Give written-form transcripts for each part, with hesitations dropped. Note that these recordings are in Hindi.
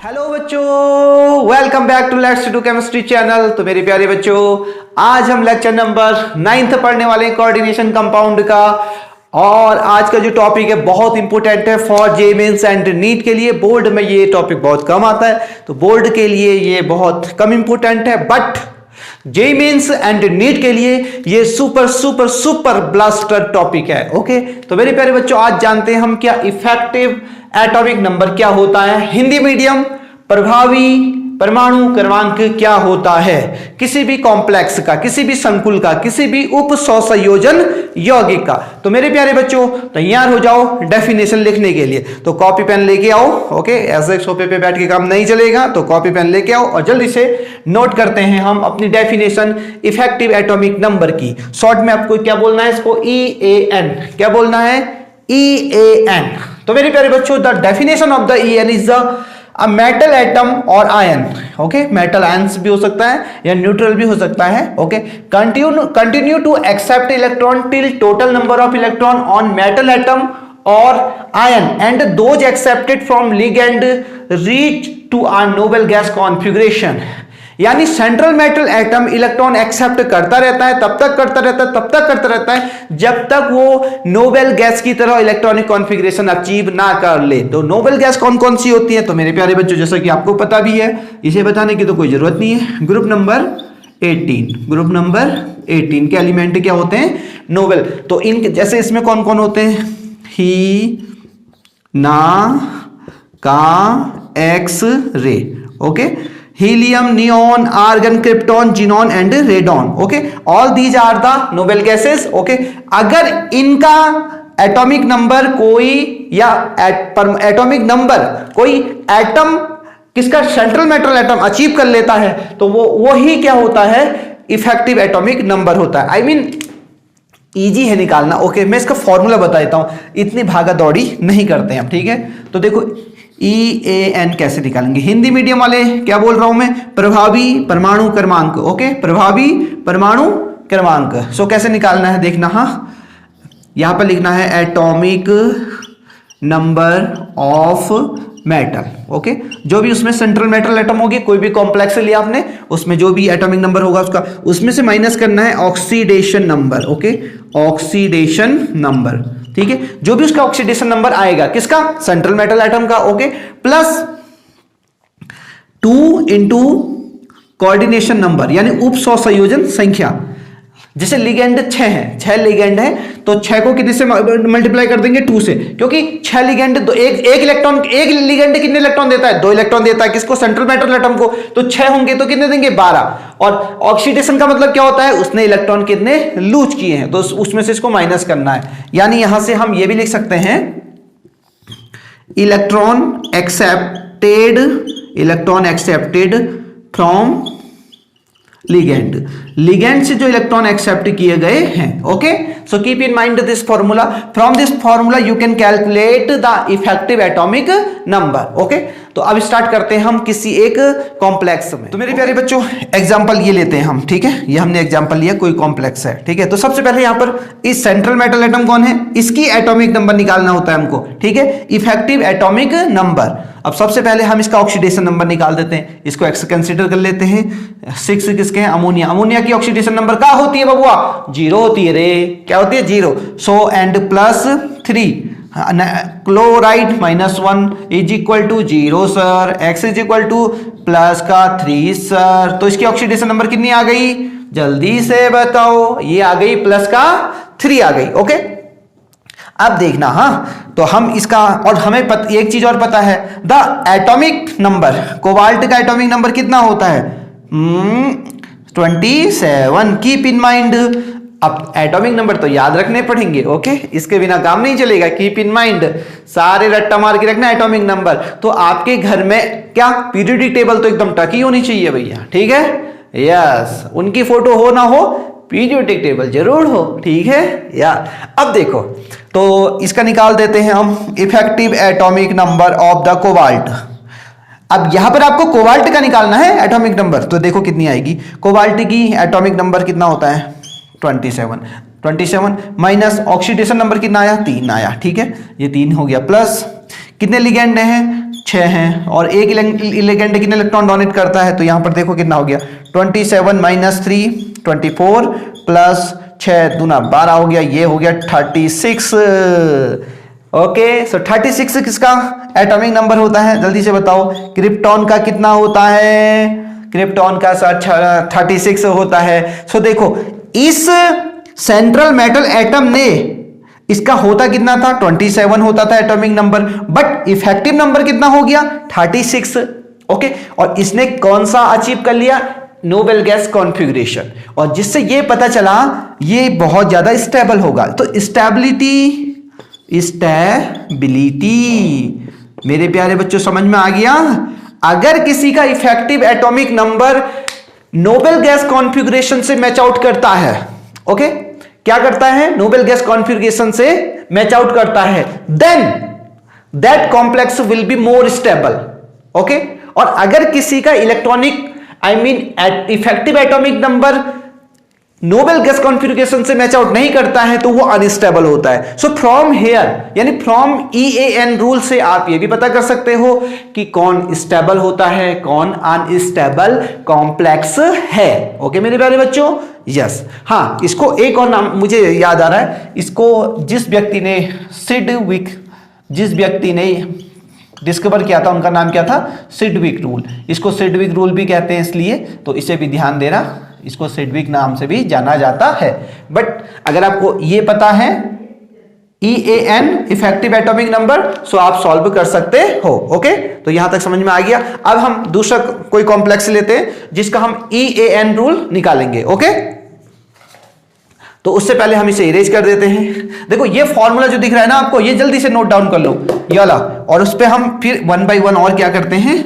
हेलो बच्चों, welcome back to let's do chemistry channel. तो मेरे प्यारे बच्चों, आज हम लेक्चर नंबर 9 पढ़ने वाले हैं कोऑर्डिनेशन कंपाउंड का। और आज का जो टॉपिक है बहुत इंपॉर्टेंट है for JEE Mains and NEET के लिए। बोर्ड में ये टॉपिक बहुत कम आता है, तो बोर्ड के लिए ये बहुत कम इंपॉर्टेंट है, but JEE Mains and NEET के लिए ये super super super blaster topic है। ओके, तो मेरे प्यारे बच्चों, आज जानते हैं हम क्या इफेक्टिव एटॉमिक नंबर क्या होता है, हिंदी मीडियम प्रभावी परमाणु क्रमांक क्या होता है किसी भी कॉम्प्लेक्स का, किसी भी संकुल का, किसी भी उप सहसंयोजन यौगिक का। तो मेरे प्यारे बच्चों, तैयार हो जाओ डेफिनेशन लिखने के लिए। तो कॉपी पेन लेके आओ। ओके, ऐसे सोफे पे बैठ के काम नहीं चलेगा, तो कॉपी पेन लेके आओ और जल्दी से नोट करते हैं हम अपनी डेफिनेशन इफेक्टिव एटॉमिक नंबर की। शॉर्ट में आपको क्या बोलना है, इसको EAN। क्या बोलना है? EAN। तो मेरे प्यारे बच्चों, the definition of the EAN is the metal atom और आयन। ओके, मेटल आयंस भी हो सकता है या न्यूट्रल भी हो सकता है। Okay, continue to accept electron till total number of electron on metal atom और ion and those accepted from ligand reach to a noble gas configuration. यानी central metal atom electron accept करता रहता है, तब तक करता रहता है, तब तक करता रहता है जब तक वो नोबेल गैस की तरह इलेक्ट्रॉनिक कॉन्फ़िगरेशन अचीव ना कर ले। तो नोबेल गैस कौन कौन सी होती है? तो मेरे प्यारे बच्चों, जैसा कि आपको पता भी है, इसे बताने की तो कोई जरूरत नहीं है। ग्रुप नंबर 18, ग्रुप नंबर 18 के एलिमेंट क्या होते हैं? नोबेल। तो इन जैसे इसमें कौन कौन होते हैं? ही, ना, का, एक्स, रे। Okay, helium, neon, argon, krypton, xenon and radon. Okay, all these are the noble gases. Okay, अगर इनका एटॉमिक नंबर कोई या एटॉमिक नंबर कोई एटम किसका सेंट्रल मेटल एटम अचीव कर लेता है तो वो ही क्या होता है? इफेक्टिव एटॉमिक नंबर होता है। आई मीन इजी है निकालना। ओके, मैं इसका फॉर्मूला बता देता हूं, इतनी भागा दौड़ी नहीं करते हम। ठीक है, तो देखो EAN कैसे निकालेंगे। हिंदी मीडियम वाले क्या बोल रहा हूं मैं? प्रभावी परमाणु क्रमांक। ओके, प्रभावी परमाणु क्रमांक। सो कैसे निकालना है देखना। हाँ, यहां पर लिखना है atomic number of metal. Okay, जो भी उसमें सेंट्रल मेटल एटम होगी, कोई भी कॉम्प्लेक्स लिया आपने, उसमें जो भी एटॉमिक नंबर होगा उसका, उसमें से माइनस करना है oxidation number. Okay, oxidation number. ठीक है, जो भी उसका ऑक्सीडेशन नंबर आएगा किसका? सेंट्रल मेटल एटम का। Okay, plus 2 into coordination number यानी उप सहसंयोजन संख्या। जैसे लिगेंड 6 है, 6 लिगेंड है, तो 6 को कितने से मल्टीप्लाई कर देंगे? 2 से, क्योंकि 6 लिगेंड एक इलेक्ट्रॉन, एक लिगेंड कितने इलेक्ट्रॉन देता है? 2 इलेक्ट्रॉन देता है। किसको? सेंट्रल मेटल एटम को। तो 6 होंगे तो कितने देंगे? 12। और ऑक्सीडेशन का मतलब क्या होता है? उसने इलेक्ट्रॉन कितने लूज किए हैं, तो उसमें से इसको माइनस करना है। यानी यहां से हम ये भी लिख सकते हैं electron accepted from ligand. Ligand से जो इलेक्ट्रॉन एक्सेप्ट किए गए हैं। Okay, so keep in mind this formula. From this formula you can calculate the effective atomic number. Okay, तो अब स्टार्ट करते हैं हम किसी एक कॉम्प्लेक्स में। तो मेरे प्यारे बच्चों, एग्जांपल ये लेते हैं हम। ठीक है, ये हमने एग्जांपल लिया, कोई कॉम्प्लेक्स है। ठीक है, तो सबसे पहले यहां पर इस सेंट्रल मेटल एटम कौन है, इसकी एटॉमिक नंबर निकालना होता है हमको। ठीक है, इफेक्टिव एटॉमिक नंबर। अब सबसे पहले हम इसका ऑक्सीडेशन नंबर निकाल देते हैं, इसको एक्स कंसीडर कर लेते हैं। 6 किसके हैं? अमोनिया। अमोनिया की ऑक्सीडेशन नंबर क्या होती है बबुआ? 0 होती है रे। क्या होती है? 0। So and plus 3 chloride -1 is equal to 0 sir. X is equal to plus का 3 सर। तो इसकी ऑक्सीडेशन नंबर कितनी आ गई? जल्दी से बताओ। ये आ गई प्लस का 3 आ गई। ओके, अब देखना। हाँ, तो हम इसका, और हमें एक चीज और पता है, द एटॉमिक नंबर, कोबाल्ट का एटॉमिक नंबर कितना होता है? 27। Keep in mind. अब एटॉमिक नंबर तो याद रखने पड़ेंगे। ओके, इसके बिना काम नहीं चलेगा। कीप इन माइंड, सारे रट्टा मार के रखना एटॉमिक नंबर। तो आपके घर में क्या पीरियोडिक टेबल तो एकदम टकी होनी चाहिए भैया। ठीक है, यस, उनकी फोटो हो ना हो, पीरियोडिक टेबल जरूर हो। ठीक है यार। अब देखो, तो इसका निकाल देते हैं हम effective atomic number of the cobalt. अब यहां पर आपको कोबाल्ट का निकालना है एटॉमिक नंबर। तो देखो कितनी आएगी कोबाल्ट की एटॉमिक नंबर, कितना होता है? 27 माइनस ऑक्सीडेशन नंबर कितना आया? 3 आया। ठीक है, ये 3 हो गया, प्लस कितने लिगेंड हैं? 6 6 हैं और एक लिगेंड कितने इलेक्ट्रॉन डोनेट करता है, तो यहां पर देखो कितना हो गया 27 माइनस 3 24 प्लस 6 दूना 12 हो गया, ये हो गया 36। ओके सो 36 किसका एटॉमिक नंबर होता है, जल्दी से बताओ। क्रिप्टॉन का कितना होता है, क्रिप्टॉन का सर 36 होता है। सो देखो इस सेंट्रल मेटल एटम ने इसका होता कितना था 27 होता था atomic number, but effective number कितना हो गया 36। ओके और इसने कौन सा अचीव कर लिया, नोबेल गैस कॉन्फ़िगरेशन, और जिससे ये पता चला ये बहुत ज्यादा स्टेबल होगा। तो स्टेबिलिटी मेरे प्यारे बच्चों समझ में आ गया। अगर किसी का effective atomic number noble gas configuration से मैच आउट करता है, ओके क्या करता है, नोबेल गैस कॉन्फ़िगरेशन से मैच आउट करता है, then that complex will be more stable. Okay और अगर किसी का electronic effective atomic number noble gas configuration से मैच आउट नहीं करता है तो वो अनस्टेबल होता है। सो फ्रॉम हेयर यानी फ्रॉम EAN रूल से आप ये भी पता कर सकते हो कि कौन स्टेबल होता है, कौन अनस्टेबल कॉम्प्लेक्स है। ओके मेरे प्यारे बच्चों, यस हाँ इसको एक और नाम मुझे याद आ रहा है, इसको जिस व्यक्ति ने डिस्कवर किया था उनका नाम क्या था, सिडविक रूल। इसको सिडविक रूल भी कहते हैं इसलिए, तो इसे भी ध्यान देना, इसको सिडविक नाम से भी जाना जाता है। बट अगर आपको ये पता है EAN इफेक्टिव एटॉमिक नंबर, सो आप सॉल्व कर सकते हो। ओके तो यहां तक समझ में आ गया। अब हम दूसरा कोई कॉम्प्लेक्स लेते हैं जिसका हम EAN रूल निकालेंगे। ओके तो उससे पहले हम इसे इरेज कर देते हैं। देखो ये फॉर्मूला जो दिख रहा है ना आपको, ये जल्दी से नोट डाउन कर लो ये वाला, और उस पर हम फिर 1 बाय 1 और क्या करते हैं,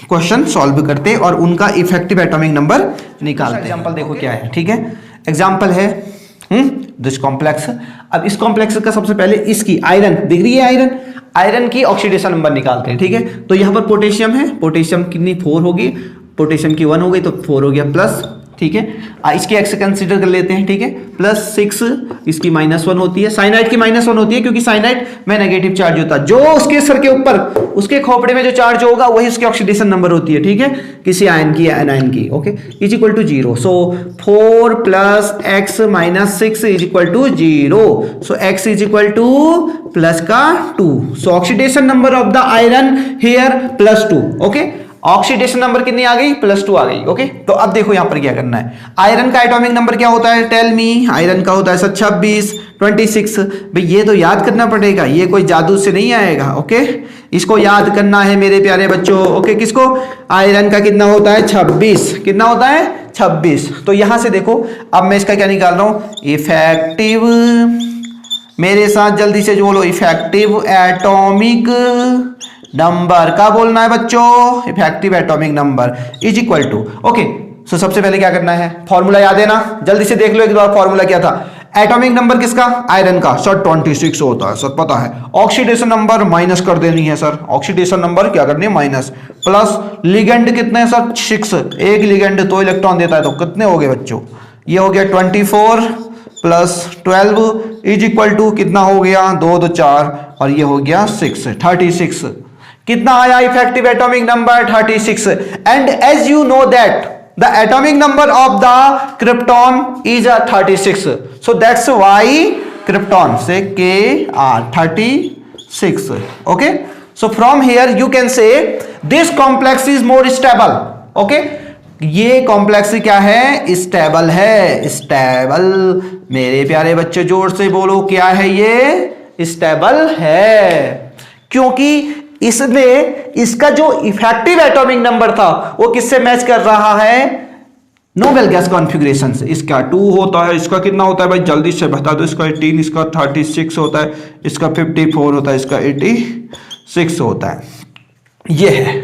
क्वेश्चन सॉल्व करते हैं और उनका इफेक्टिव एटॉमिक नंबर निकालते हैं। एग्जांपल देखो क्या है, ठीक है एग्जांपल है दिस कॉम्प्लेक्स। अब इस कॉम्प्लेक्स का सबसे पहले इसकी आयरन दिख रही है, आयरन की ऑक्सीडेशन नंबर निकालते हैं। ठीक है तो यहां पर पोटेशियम है, पोटेशियम कितनी 4 होगी, पोटेशियम की 1 हो गई तो 4 हो गया प्लस, ठीक है इसकी एक्स कंसीडर कर लेते हैं, ठीक है +6 इसकी -1 होती है, साइनाइड की -1 होती है क्योंकि साइनाइड में नेगेटिव चार्ज होता है, जो उसके सर के ऊपर उसके खोपड़े में जो चार्ज होगा वही उसकी ऑक्सीडेशन नंबर होती है। ठीक है किसी आयन की एनायन की। Okay is equal to 0, so 4 + x - 6 is equal to 0, so x is equal to plus का 2, so oxidation number of the iron here +2। Okay oxidation number कितनी आ गई, +2 आ गई। ओके तो अब देखो यहां पर क्या करना है, आयरन का एटॉमिक नंबर क्या होता है, टेल मी। आयरन का होता है सर 26 26। भाई ये तो याद करना पड़ेगा, ये कोई जादू से नहीं आएगा। ओके इसको याद करना है मेरे प्यारे बच्चों। ओके किसको, आयरन का कितना होता है 26, कितना होता है 26। तो यहां से देखो अब मैं इसका क्या निकाल रहा हूं, इफेक्टिव, मेरे साथ जल्दी से बोलो, इफेक्टिव एटॉमिक नंबर का बोलना है बच्चों, effective atomic number is equal to. Okay so सबसे पहले क्या करना है, फॉर्मूला याद है ना, जल्दी से देख लो एक बार फॉर्मूला क्या था। एटॉमिक नंबर किसका, आयरन का सर 26 होता है, सर पता है। ऑक्सीडेशन नंबर माइनस कर देनी है सर, ऑक्सीडेशन नंबर क्या करनी है माइनस, प्लस लिगेंड कितने हैं सर 6, एक लिगेंड 2 इलेक्ट्रॉन देता है, तो कितने हो गए बच्चों, ये हो गया 24 + 12 इज इक्वल टू कितना हो गया 2 2 4 और ये हो गया 6 36। कितना आया effective atomic number 36। And as you know that the atomic number of the krypton is 36, so that's why krypton से Kr 36। Okay so from here you can say this complex is more stable. Okay ये कॉम्प्लेक्स क्या है, स्टेबल है, स्टेबल। मेरे प्यारे बच्चे जोर से बोलो क्या है, ये स्टेबल है, क्योंकि इसने इसका जो इफेक्टिव एटॉमिक नंबर था वो किससे मैच कर रहा है, नोबेल गैस कॉन्फ़िगरेशन से। इसका 2 होता है, इसका कितना होता है भाई जल्दी से बता दो, इसका 18, इसका 36 होता है, इसका 54 होता है, इसका 86 होता है। ये है,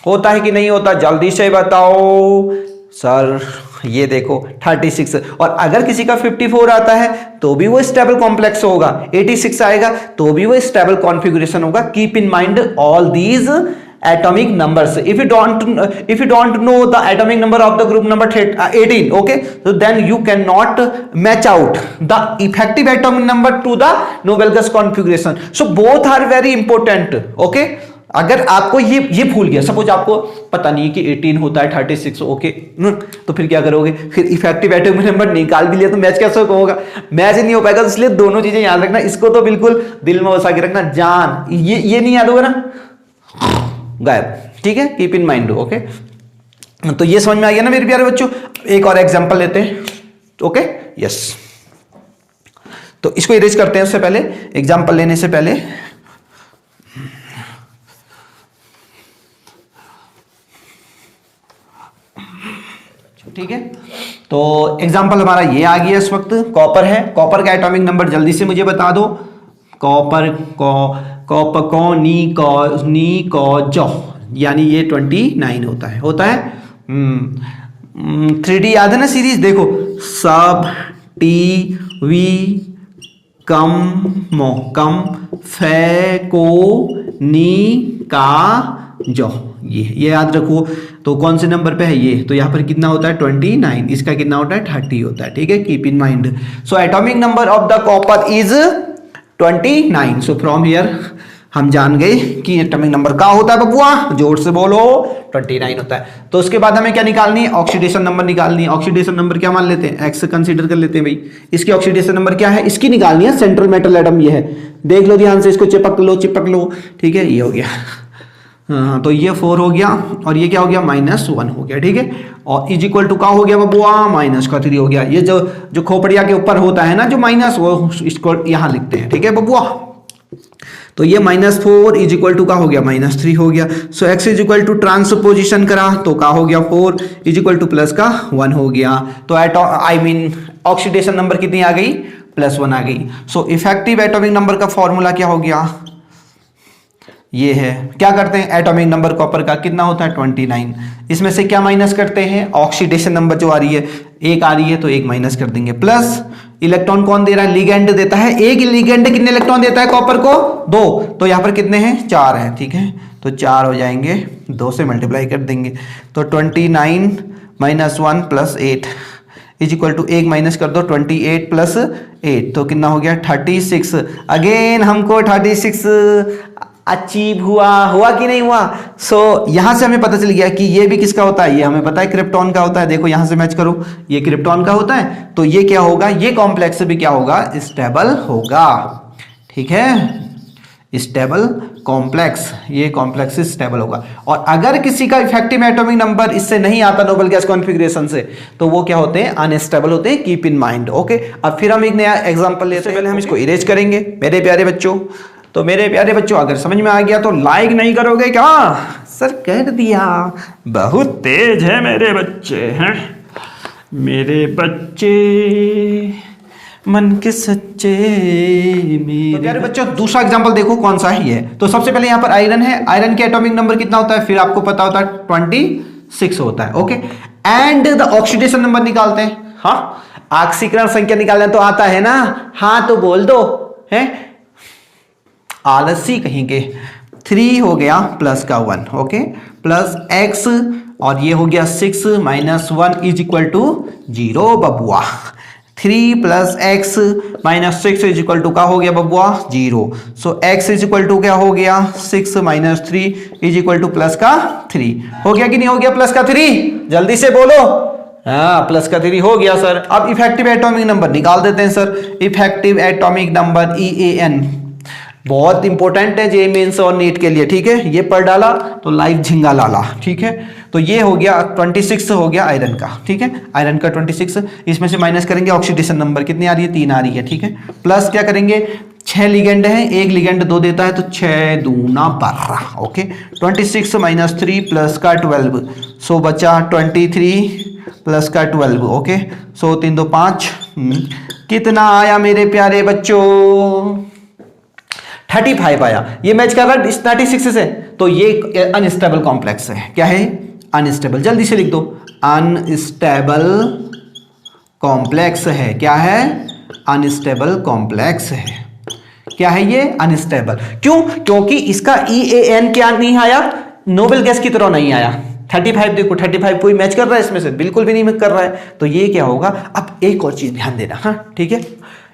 होता है कि नहीं होता, जल्दी से बताओ सर। ये देखो 36, और अगर किसी का 54 आता है तो भी वो स्टेबल कॉम्प्लेक्स होगा, 86 आएगा तो भी वो स्टेबल कॉन्फ़िगरेशन होगा। Keep in mind all these atomic numbers. If you don't know the atomic number of the group number 18, okay, so then you cannot match out the effective atomic number to the noble gas configuration. So both are very important. Okay, अगर आपको ये भूल गया, सपोज आपको पता नहीं है कि 18 होता है 36, ओके, तो फिर क्या करोगे? फिर इफेक्टिव एटॉमिक नंबर निकाल भी लिया तो मैच कैसे होगा? मैच नहीं हो पाएगा। तो इसलिए दोनों चीजें याद रखना, इसको तो बिल्कुल दिल में बसा के रखना। जान ये नहीं याद होगा ना, गायब। ठीक है, कीप इन माइंड। ओके, तो ये समझ में आ गया ना मेरे प्यारे बच्चों। एक और एग्जाम्पल लेते हैं। ओके, यस, तो इसको इरेज करते हैं। उससे पहले एग्जाम्पल लेने से पहले ठीक है, तो एग्जाम्पल हमारा ये आ गया इस वक्त। कॉपर है, कॉपर का एटॉमिक नंबर जल्दी से मुझे बता दो। कॉपर को यानी ये 29 होता है। 3D याद है ना सीरीज? देखो, सब टी वी कम फे को नी का जो, ये याद रखो। तो कौन से नंबर पे है ये? तो यहां पर कितना होता है? 29। इसका कितना होता है? 30 होता है। ठीक है, keep in mind. So atomic number of the copper is 29। So from here हम जान गए कि एटॉमिक नंबर क्या होता है बबुआ, जोर से बोलो, 29 होता है। तो उसके बाद हमें क्या निकालनी है? ऑक्सीडेशन नंबर निकालनी है। ऑक्सीडेशन नंबर क्या मान लेते हैं? एक्स कंसीडर कर लेते हैं भाई। इसकी ऑक्सीडेशन नंबर क्या है? इसकी निकालनी है। सेंट्रल मेटल एटम ये है, देख लो ध्यान से, इसको चिपक लो। ठीक है, ये हो गया। हाँ, तो ये 4 हो गया और ये क्या हो गया? -1 हो गया। ठीक है, और इज इक्वल टू का हो गया बबुआ? -3 हो गया। ये जो खोपड़िया के ऊपर होता है ना जो माइनस, वो इसको यहां लिखते हैं। ठीक है बबुआ, तो ये -4 इज इक्वल टू का हो गया? -3 हो गया। So x is equal to transposition करा तो का हो गया? 4 इज इक्वल टू प्लस का 1 हो गया। तो ऑक्सीडेशन नंबर कितनी आ गई? +1 आ गई। सो इफेक्टिव एटॉमिक नंबर का फॉर्मूला क्या हो गया? ये है। क्या करते हैं? एटॉमिक नंबर कॉपर का कितना होता है? 29। इसमें से क्या माइनस करते हैं? ऑक्सीडेशन नंबर जो आ रही है, 1 आ रही है, तो 1 माइनस कर देंगे। प्लस इलेक्ट्रॉन कौन दे रहा है? लिगेंड देता है। एक लिगेंड कितने इलेक्ट्रॉन देता है कॉपर को? 2। तो यहां पर कितने हैं? 4 हैं। ठीक है, तो 4 हो जाएंगे, 2 से मल्टीप्लाई कर देंगे। तो 29 - 1 + 8 इज इक्वल टू 1 माइनस कर दो, 28 + 8 तो कितना हो गया? 36। अगेन हमको 36 अचीव हुआ कि नहीं हुआ? सो यहां से हमें पता चल गया कि ये भी किसका होता है? ये हमें पता है क्रिप्टॉन का होता है। देखो यहां से मैच करो, ये क्रिप्टॉन का होता है, तो ये क्या होगा? ये कॉम्प्लेक्स भी क्या होगा? स्टेबल होगा। ठीक है, स्टेबल कॉम्प्लेक्स, ये कॉम्प्लेक्स स्टेबल होगा। और अगर किसी का इफेक्टिव एटॉमिक नंबर इससे नहीं आता नोबल गैस कॉन्फ़िगरेशन से, तो वो क्या होते हैं? अनस्टेबल होते हैं। Keep in mind. ओके, अब फिर हम एक नया एग्जांपल लेते हैं। पहले हम इसको इरेज करेंगे मेरे प्यारे बच्चों। तो मेरे प्यारे बच्चों, अगर समझ में आ गया तो लाइक नहीं करोगे क्या? सर कर दिया, बहुत तेज है मेरे बच्चे हैं, मेरे बच्चे मन के सच्चे मेरे। तो प्यारे बच्चों, दूसरा एग्जांपल देखो कौन सा है ये। तो सबसे पहले यहाँ पर आयरन है। आयरन के एटॉमिक नंबर कितना होता है? फिर आपको पता होता है 26 होता है। Okay, and the oxidation number निकालते हैं। हाँ, ऑक्सीकरण संख्या निकालना तो आता है ना? हाँ, तो बोल दो है, आलसी कहीं के। 3 हो गया प्लस का 1। ओके, प्लस x और ये हो गया 6 - 1 इज इक्वल टू 0 बबुआ। 3 + x - 6 इज इक्वल टू का हो गया बबुआ? 0। So x is equal to क्या हो गया? 6 - 3 इज इक्वल टू प्लस का 3 हो गया कि नहीं हो गया? प्लस का 3, जल्दी से बोलो। हाँ, प्लस का 3 हो गया सर। अब इफेक्टिव एटॉमिक नंबर निकाल देते हैं sir. Effective atomic number EAN बहुत इंपॉर्टेंट है जे मेंस और नीट के लिए। ठीक है, ये पढ़ डाला तो लाइव झिंगा लाला। ठीक है, तो ये हो गया 26 हो गया आयरन का। ठीक है, आयरन का 26। इसमें से माइनस करेंगे ऑक्सीडेशन नंबर, कितनी आ रही है? 3 आ रही है। ठीक है, प्लस क्या करेंगे? 6 लिगेंड है, एक लिगेंड 2 देता है, तो 6 × 2 = 12। ओके, 26 - 3 प्लस का 12, सो बचा 23 प्लस का 12। ओके, सो 3 2 5 कितना आया मेरे प्यारे बच्चों? 35 आया। ये मैच कर रहा है 36 से, तो ये अनस्टेबल कॉम्प्लेक्स है। क्या है? अनस्टेबल। जल्दी से लिख दो, अनस्टेबल कॉम्प्लेक्स है। क्या है? अनस्टेबल कॉम्प्लेक्स है। क्या है ये? अनस्टेबल। क्यों? क्योंकि इसका EAN क्या नहीं आया? नोबेल गैस की तरह नहीं आया। 35 देखो, 35 कोई मैच कर रहा है इसमें से? बिल्कुल भी नहीं कर रहा है। तो ये क्या होगा? अब एक और चीज ध्यान देना, हाँ ठीक है,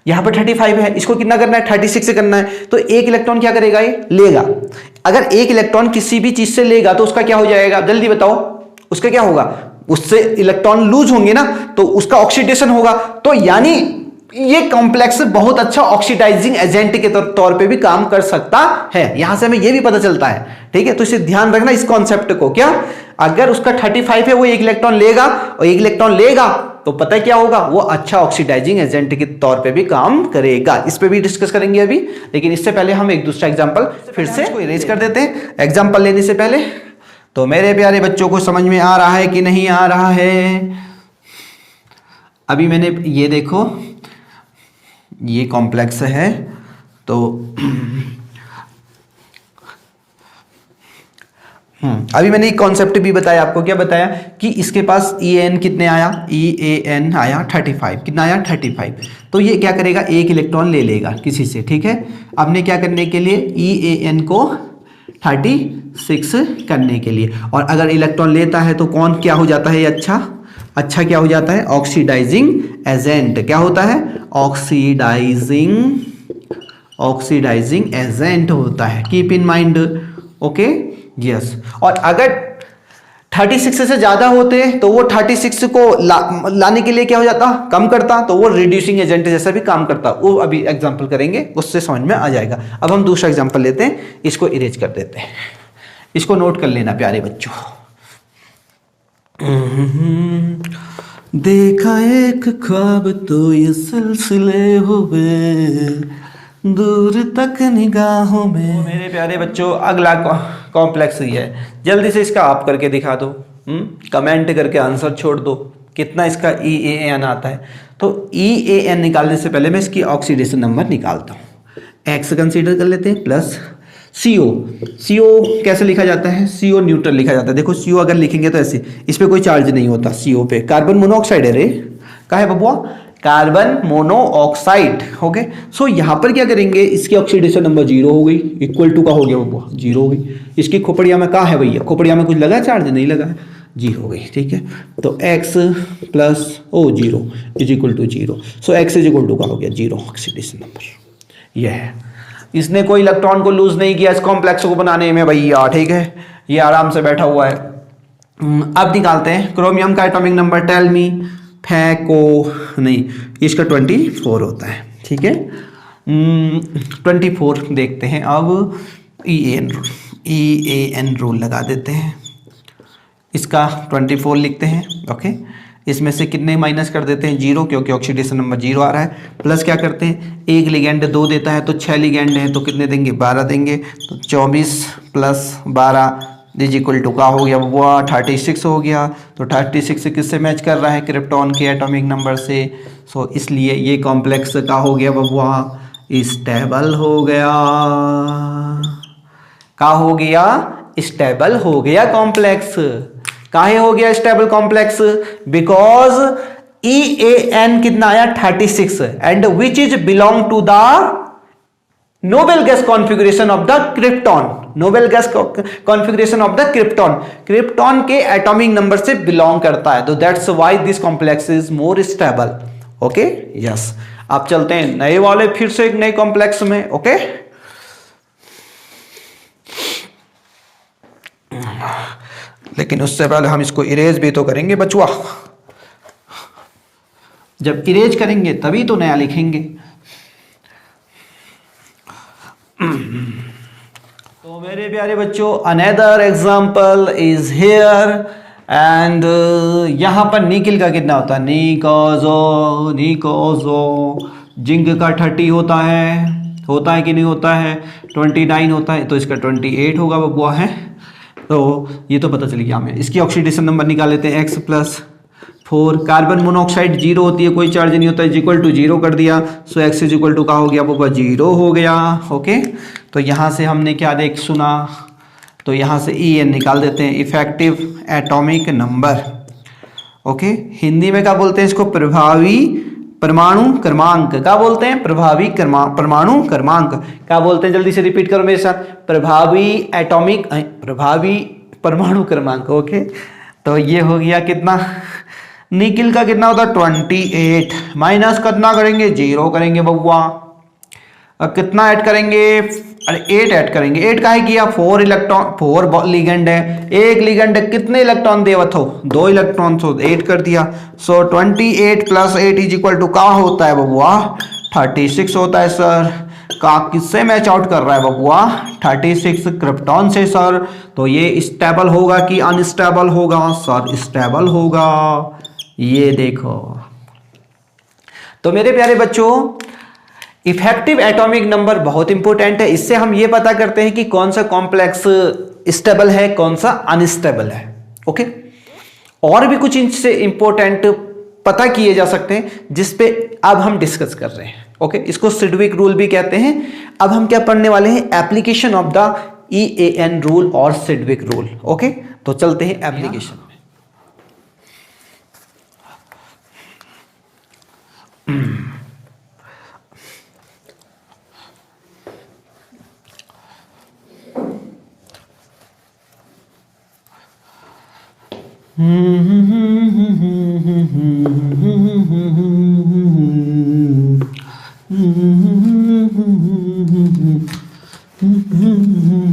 यहां पर 35 है, इसको कितना करना है? 36 से करना है। तो एक इलेक्ट्रॉन क्या करेगा? ये लेगा। अगर एक इलेक्ट्रॉन किसी भी चीज से लेगा तो उसका क्या हो जाएगा? जल्दी बताओ, उसका क्या होगा? उससे इलेक्ट्रॉन लूज होंगे ना, तो उसका ऑक्सीडेशन होगा। तो यानी ये कॉम्प्लेक्स बहुत अच्छा ऑक्सीडाइजिंग एजेंट के तौर पे भी काम कर सकता है। यहां से हमें ये भी पता चलता है, ठीक है। तो इसे ध्यान रखना इस कॉन्सेप्ट को। क्या? अगर उसका 35 है, वो एक इलेक्ट्रॉन लेगा, और एक इलेक्ट्रॉन लेगा तो पता है क्या होगा? वो अच्छा ऑक्सीडाइजिंग एजेंट के तौर पे भी काम करेगा। इस पे भी डिस्कस करेंगे अभी, लेकिन इससे पहले हम एक दूसरा एग्जांपल फिर से इरेज कर देते हैं एग्जांपल लेने से पहले। तो मेरे प्यारे बच्चों को समझ में आ रहा है कि नहीं आ रहा है? अभी मैंने ये देखो, ये कॉम्प्लेक्स है, तो अभी मैंने एक कॉन्सेप्ट भी बताया आपको। क्या बताया? कि इसके पास EAN कितने आया? EAN आया 35। कितना आया? 35। तो ये क्या करेगा? एक इलेक्ट्रॉन ले लेगा किसी से, ठीक है। आपने क्या करने के लिए? EAN को 36 करने के लिए। और अगर इलेक्ट्रॉन लेता है तो कौन क्या हो जाता है? अच्छा क्या हो जाता है? Oxidising agent. क्या होता है? ऑक्सीडाइजिंग एजेंट होता है। Keep in mind, okay, yes. और अगर 36 से ज्यादा होते तो वो 36 को लाने के लिए क्या हो जाता? कम करता, तो वो रिड्यूसिंग एजेंट जैसा भी काम करता। वो अभी एग्जांपल करेंगे, उससे समझ में आ जाएगा। अब हम दूसरा एग्जांपल लेते हैं, इसको इरेज कर देते हैं। इसको नोट कर लेना प्यारे बच्चों। देखा एक ख्वाब तो ये सिलसिले हुए दूर तक निगाहों में। मेरे प्यारे बच्चों, अगला कॉम्प्लेक्स ही है। जल्दी से इसका आप करके दिखा दो, कमेंट करके आंसर छोड़ दो कितना इसका EAN आता है। तो EAN निकालने से पहले मैं इसकी ऑक्सीडेशन नंबर निकालता हूँ। X कंसीडर कर लेते हैं प्लस CO कैसे लिखा जाता है? CO न्यूट्रल लिखा जाता है। देखो CO अगर लिखेंगे तो ऐसे, इस पे कोई चार्ज नहीं होता। CO पे कार्बन मोनोऑक्साइड है रे, का है बबुआ? Carbon monoxide. ओके, सो यहां पर क्या करेंगे? इसकी ऑक्सीडेशन नंबर 0 हो गई, इक्वल टू का हो गया बबुआ, 0 हो गई। इसकी खोपड़िया में कहा है भैया? खोपड़िया में कुछ लगा चार्ज? नहीं लगा है, 0 हो गई, ठीक है। तो X plus 0 is equal to 0। So X is equal to का हो गया 0 ऑक्सीडेशन नंबर। यह है, इसने कोई इलेक्ट्रॉन को लूज नहीं किया इस कॉम्प्लेक्स को बनाने में भैया, ठीक है। ये आराम से बैठा हुआ है। अब निकालते हैं क्रोमियम का एटॉमिक नंबर। Tell me. नहीं, इसका 24 होता है, ठीक है। 24 देखते हैं अब। EAN रूल लगा देते हैं। इसका 24 लिखते हैं, ओके। इसमें से कितने माइनस कर देते हैं? 0, क्योंकि ऑक्सीडेशन नंबर 0 आ रहा है। प्लस क्या करते हैं? एक लिगेंड 2 देता है, तो 6 लिगेंड हैं, तो कितने देंगे? 12 देंगे। तो 24 प्लस 12 इज इक्वल टू का हो गया वो 36 हो गया। तो 36 किससे मैच कर रहा है? क्रिप्टॉन के एटॉमिक नंबर से। सो इसलिए ये कॉम्प्लेक्स का हो गया बबुआ स्टेबल हो गया। का हो गया? स्टेबल हो गया कॉम्प्लेक्स। काहे हो गया स्टेबल कॉम्प्लेक्स? बिकॉज EAN कितना आया? 36 and which is belong to the noble gas configuration of the krypton. Noble gas configuration of the krypton, krypton के एटॉमिक नंबर से बिलोंग करता है। तो that's why this complex is more stable. Okay, yes. अब चलते हैं नए वाले, फिर से एक नए कॉम्प्लेक्स में, ओके। लेकिन उससे पहले हम इसको इरेज भी तो करेंगे बचुआ। जब इरेज करेंगे तभी तो नया लिखेंगे। तो मेरे प्यारे बच्चों, another example is here and यहां पर निकिल का कितना होता है? निकोजो। जिंक का 30 होता है कि नहीं होता है? 29 होता है, तो इसका 28 होगा बबुआ है। तो ये तो पता चल गया हमें। इसकी ऑक्सीडेशन नंबर निकाल लेते हैं। X plus 4। कार्बन मोनोऑक्साइड 0 होती है, कोई चार्ज नहीं होता है, इज इक्वल टू 0 कर दिया। सो X इज इक्वल टू का हो गया बबुआ 0 हो गया। ओके, तो यहाँ से हमने क्या सुना? तो यहाँ से EN निकाल देते हैं, effective atomic number. Okay, Hindi में क्या बोलते हैं इसको? प्रभावी परमाणु क्रमांक। क्या बोलते हैं? प्रभावी परमाणु क्रमांक। क्या बोलते हैं? जल्दी से रिपीट करो मेरे साथ। प्रभावी परमाणु क्रमांक। ओके, तो ये हो गया कितना, निकिल का कितना होता है 28, माइनस कितना करेंगे 0 करेंगे बउआ। अब कितना ऐड करेंगे, अरे 8 ऐड करेंगे। 8 काहे किया, 4 इलेक्ट्रॉन, 4 लिगेंड है, एक लिगेंड है, कितने इलेक्ट्रॉन देवत हो, 2 इलेक्ट्रॉन, तो 8 कर दिया। सो 28 + 8 इज इक्वल टू का होता है बबुआ 36 होता है सर। का किससे मैच आउट कर रहा है बबुआ, 36 क्रिप्टॉन से सर। तो ये स्टेबल होगा कि अनस्टेबल होगा सर, स्टेबल होगा। ये देखो, तो मेरे प्यारे बच्चों इफेक्टिव एटॉमिक नंबर बहुत इंपॉर्टेंट है। इससे हम ये पता करते हैं कि कौन सा कॉम्प्लेक्स स्टेबल है, कौन सा अनस्टेबल है। ओके, और भी कुछ इनसे इंपॉर्टेंट पता किए जा सकते हैं जिसपे अब हम डिस्कस कर रहे हैं। ओके, इसको सिडविक रूल भी कहते हैं। अब हम क्या पढ़ने वाले हैं, application of the EAN rule और सिडविक रूल। ओके, तो चलते हैं एप्लीकेशन में।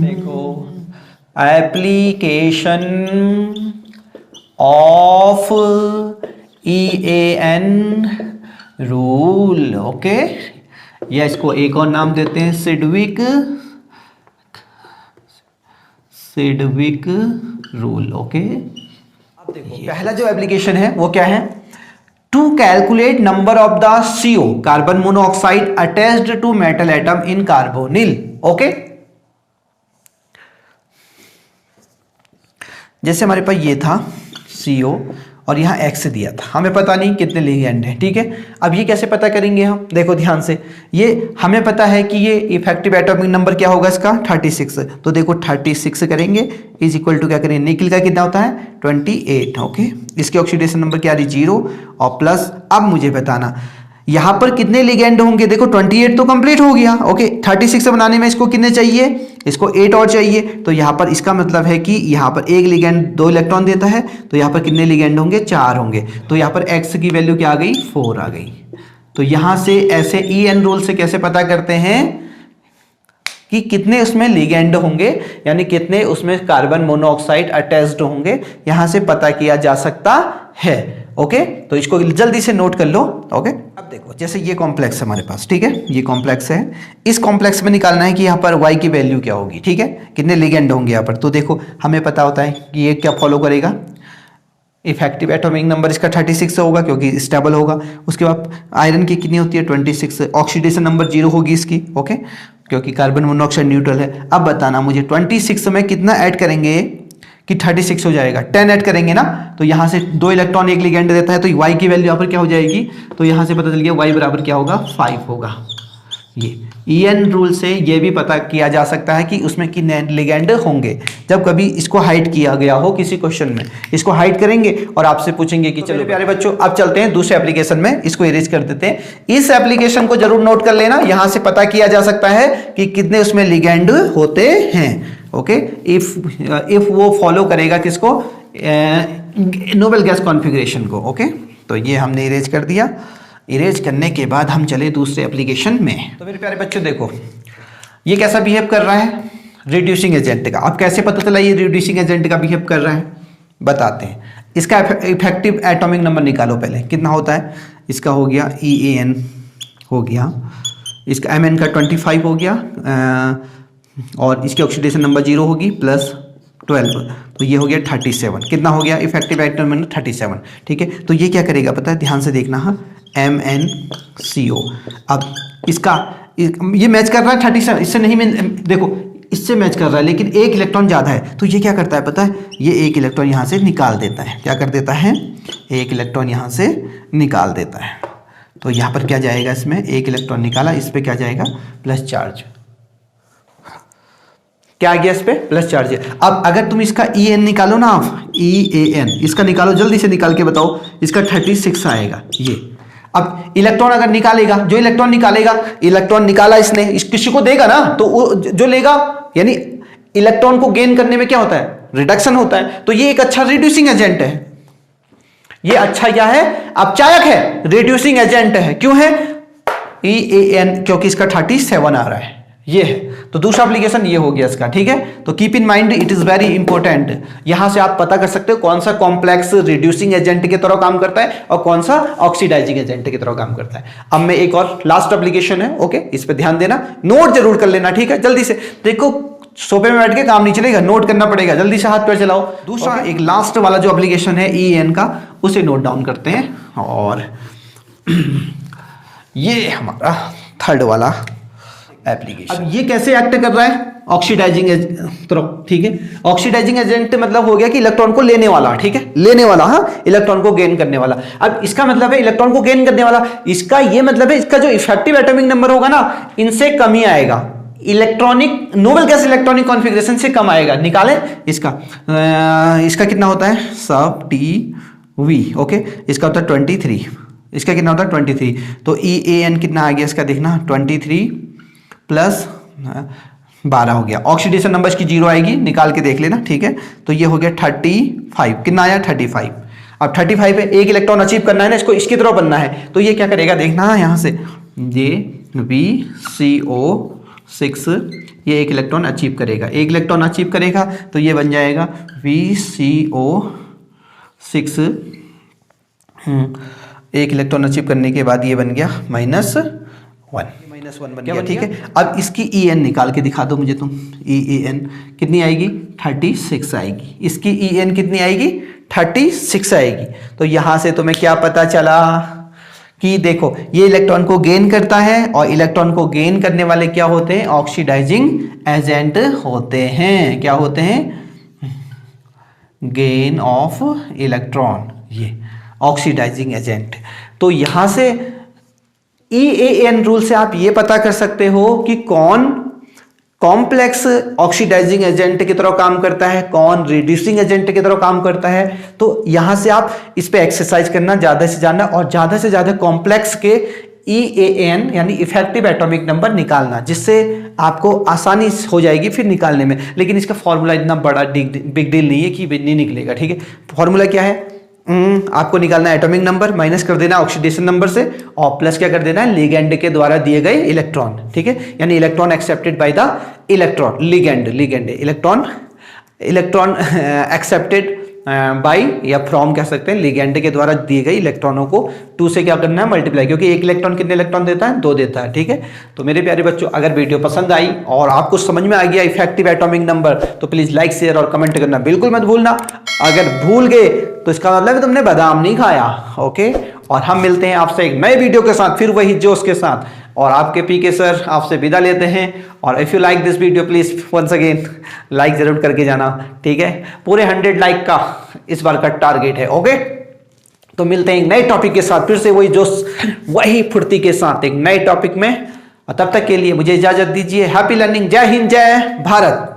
देखो, application of EAN rule. Okay, या इसको एक और नाम देते हैं सिडविक रूल। ओके, अब देखो पहला जो एप्लीकेशन है वो क्या है, to calculate number of the CO carbon monoxide attached to metal atom in carbonyl. Okay, जैसे हमारे पास ये था CO और यहाँ X दिया था, हमें पता नहीं कितने लिगेंड है। ठीक है, अब ये कैसे पता करेंगे हम, देखो ध्यान से, ये हमें पता है कि ये इफेक्टिव एटॉमिक नंबर क्या होगा इसका 36। तो देखो 36 करेंगे इज इक्वल टू क्या करेंगे, निकिल का कितना होता है 28। ओके, इसके ऑक्सीडेशन नंबर क्या आ रही 0 और प्लस। अब मुझे बताना यहां पर कितने लिगेंड होंगे, देखो 28 तो कंप्लीट हो गया। ओके, 36 बनाने में इसको कितने चाहिए, इसको 8 और चाहिए। तो यहां पर इसका मतलब है कि यहां पर एक लिगेंड 2 इलेक्ट्रॉन देता है, तो यहां पर कितने लिगेंड होंगे 4 होंगे। तो यहां पर X की वैल्यू क्या आ गई 4 आ गई। तो यहां से ऐसे EN रूल से कैसे पता करते हैं कि कितने उसमें लिगेंड होंगे, यानी कितने उसमें कार्बन मोनोऑक्साइड अटैच्ड होंगे, यहां से पता किया जा सकता है। ओके, तो इसको जल्दी से नोट कर लो। ओके, अब देखो जैसे ये कॉम्प्लेक्स है हमारे पास, ठीक है, ये कॉम्प्लेक्स है, इस कॉम्प्लेक्स में निकालना है कि यहाँ पर Y की वैल्यू क्या होगी। ठीक है, कितने लिगेंड होंगे यहाँ पर। तो देखो हमें पता होता है कि ये क्या फॉलो करेगा, इफेक्टिव एटॉमिक नंबर इसका 36 होगा क्योंकि स्टेबल होगा। उसके बाद आयरन की कितनी होती है 26, ऑक्सीडेशन नंबर 0 होगी इसकी। ओके, क्योंकि कार्बन मोनोऑक्साइड न्यूट्रल है। अब बताना मुझे 26 में कितना ऐड करेंगे कि 36 हो जाएगा, 10 ऐड करेंगे ना, तो यहां से 2 इलेक्ट्रॉन एक लिगेंड देता है, तो Y की वैल्यू यहाँ पर क्या हो जाएगी, तो यहां से पता चल गया Y बराबर क्या होगा 5 होगा। ये EN रूल से ये भी पता किया जा सकता है कि उसमें कितने लिगेंड होंगे। जब कभी इसको हाइड किया गया हो किसी क्वेश्चन में, इसको हाइड करेंगे और आपसे पूछेंगे कि चलो प्यारे बच्चों अब चलते हैं दूसरे एप्लीकेशन में, इसको इरेज कर देते हैं। इस एप्लीकेशन को जरूर नोट कर लेना, यहां से पता किया जा सकता है कि कितने उसमें लिगेंड होते हैं। ओके, इफ वो फॉलो करेगा किसको, नोबल गैस कॉन्फ़िगरेशन को। ओके, तो ये हमने इरेज कर दिया। इरेज करने के बाद हम चले दूसरे एप्लीकेशन में। तो मेरे प्यारे बच्चों देखो ये कैसा बिहेव कर रहा है, रिड्यूसिंग एजेंट का। अब कैसे पता चला ये रिड्यूसिंग एजेंट का बिहेव कर रहा है, बताते हैं। इसका इफेक्टिव एटॉमिक नंबर निकालो पहले, कितना होता है इसका, हो गया EAN हो गया, इसका MN का 25 हो गया, और इसकी ऑक्सीडेशन नंबर 0 होगी प्लस 12, तो ये हो गया 37। कितना हो गया इफेक्टिव एटॉमिक नंबर 37। ठीक है, तो ये क्या करेगा पता है, ध्यान से देखना, हाँ MnCO। अब इसका ये मैच कर रहा है 37, इससे नहीं देखो इससे मैच कर रहा है, लेकिन एक इलेक्ट्रॉन ज़्यादा है, तो ये क्या करता है पता है, ये एक इलेक्ट्रॉन यहाँ से निकाल देता है। क्या कर देता है, एक इलेक्ट्रॉन यहाँ से निकाल देता है। तो यहाँ पर क्या जाएगा, इसमें एक इलेक्ट्रॉन निकाला, इस पर क्या जाएगा प्लस चार्ज। क्या आ गया इस पे प्लस चार्ज। अब अगर तुम इसका EN निकालो ना, आप EAN इसका निकालो, जल्दी से निकाल के बताओ, इसका 36 आएगा ये। अब इलेक्ट्रॉन अगर निकालेगा, जो इलेक्ट्रॉन निकालेगा, इलेक्ट्रॉन निकाला इसने, किसी को देगा ना, तो जो लेगा, यानी इलेक्ट्रॉन को गेन करने में क्या होता है, रिडक्शन होता है। तो ये एक अच्छा रिड्यूसिंग एजेंट है। ये अच्छा क्या है, अपचायक है, रिड्यूसिंग एजेंट है। क्यों है, EAN, क्योंकि इसका 37 आ रहा है, ये है। तो दूसरा एप्लीकेशन ये हो गया इसका, ठीक है। तो keep in mind, it is very important. यहां से आप पता कर सकते हो कौन सा कॉम्प्लेक्स रिड्यूसिंग एजेंट की तरह काम करता है और कौन सा ऑक्सीडाइजिंग एजेंट की तरह काम करता है। अब मैं एक और लास्ट एप्लीकेशन है, ओके, इस पे ध्यान देना, नोट जरूर कर लेना, ठीक है। जल्दी से देखो, सोफे में बैठ के काम नहीं चलेगा, नोट करना पड़ेगा, जल्दी से हाथ पैर चलाओ। दूसरा एक लास्ट वाला जो एप्लीकेशन है EAN का, उसे नोट डाउन करते हैं। और ये हमारा थर्ड वाला एप्लीकेशन। अब ये कैसे एक्ट कर रहा है, ऑक्सीडाइजिंग एजेंट, ठीक है। ऑक्सीडाइजिंग एजेंट मतलब हो गया कि इलेक्ट्रॉन को लेने वाला, ठीक है, लेने वाला, हाँ, इलेक्ट्रॉन को गेन करने वाला। अब इसका मतलब है इलेक्ट्रॉन को गेन करने वाला, इसका ये मतलब है इसका जो इफेक्टिव एटॉमिक नंबर होगा ना, इनसे कम ही आएगा, electronic noble gas electronic configuration से कम आएगा। निकालें इसका कितना होता है, सब TV, ओके, इसका होता है 23, इसका कितना होता है 23। तो EAN कितना आ गया इसका, देखना 23 प्लस 12 हो गया। ऑक्सीडेशन नंबर इसकी 0 आएगी, निकाल के देख लेना, ठीक है। तो ये हो गया 35, कितना आया 35। अब 35 है, एक इलेक्ट्रॉन अचीव करना है ना, इसको इसकी तरह बनना है। तो ये क्या करेगा, देखना यहाँ से, ये VCO6, ये एक इलेक्ट्रॉन अचीव करेगा, एक इलेक्ट्रॉन अचीव करेगा, तो ये बन जाएगा VCO6, एक इलेक्ट्रॉन अचीव करने के बाद ये बन गया -1 बन गया, ठीक है। अब इसकी EN निकाल के दिखा दो मुझे तुम, EAN कितनी आएगी, 36 आएगी। इसकी EN कितनी आएगी, 36 आएगी। तो यहां से तुम्हें क्या पता चला कि देखो, ये इलेक्ट्रॉन को गेन करता है, और इलेक्ट्रॉन को गेन करने वाले क्या होते हैं, ऑक्सीडाइजिंग एजेंट होते हैं। क्या होते हैं, गेन ऑफ इलेक्ट्रॉन, ये ऑक्सीडाइजिंग एजेंट। तो यहां से EAN रूल से आप ये पता कर सकते हो कि कौन कॉम्प्लेक्स ऑक्सीडाइजिंग एजेंट की तरह काम करता है, कौन रिड्यूसिंग एजेंट की तरह काम करता है। तो यहां से आप इस पे एक्सरसाइज करना, ज्यादा से जानना, और ज्यादा से ज्यादा कॉम्प्लेक्स के EAN यानी इफेक्टिव एटॉमिक नंबर निकालना, जिससे आपको आसानी हो जाएगी फिर निकालने में। लेकिन इसका फॉर्मूला इतना बड़ा बिग डील नहीं है कि नहीं निकलेगा, ठीक है। फॉर्मूला क्या है, आपको निकालना है एटॉमिक नंबर, माइनस कर देना ऑक्सीडेशन नंबर से, और प्लस क्या कर देना है, लिगेंड के द्वारा दिए गए इलेक्ट्रॉन, ठीक है। यानी electron accepted by the electron, ligand electron accepted by या फ्रॉम कह सकते हैं, लिगेंड के द्वारा दिए गए इलेक्ट्रॉनों को 2 से क्या करना है, मल्टीप्लाई, क्योंकि एक इलेक्ट्रॉन कितने इलेक्ट्रॉन देता है, 2 देता है, ठीक है। तो मेरे प्यारे बच्चों, अगर वीडियो पसंद आई और आपको समझ में आ गया इफेक्टिव एटॉमिक नंबर, तो प्लीज लाइक, शेयर और कमेंट करना बिल्कुल मत भूलना। अगर भूल गए तो इसका मतलब तुमने बादाम नहीं खाया, ओके। और हम मिलते हैं आपसे एक नए वीडियो के साथ, फिर वही जोश के साथ, और आपके PK सर आपसे विदा लेते हैं। और if you like this video, please once again like जरूर करके जाना, ठीक है। पूरे 100 लाइक का इस बार का टारगेट है, ओके। तो मिलते हैं एक नए टॉपिक के साथ, फिर से वही जोश, वही फुर्ती के साथ एक नए टॉपिक में। और तब तक के लिए मुझे इजाजत दीजिए। हैप्पी लर्निंग, जय हिंद, जय भारत।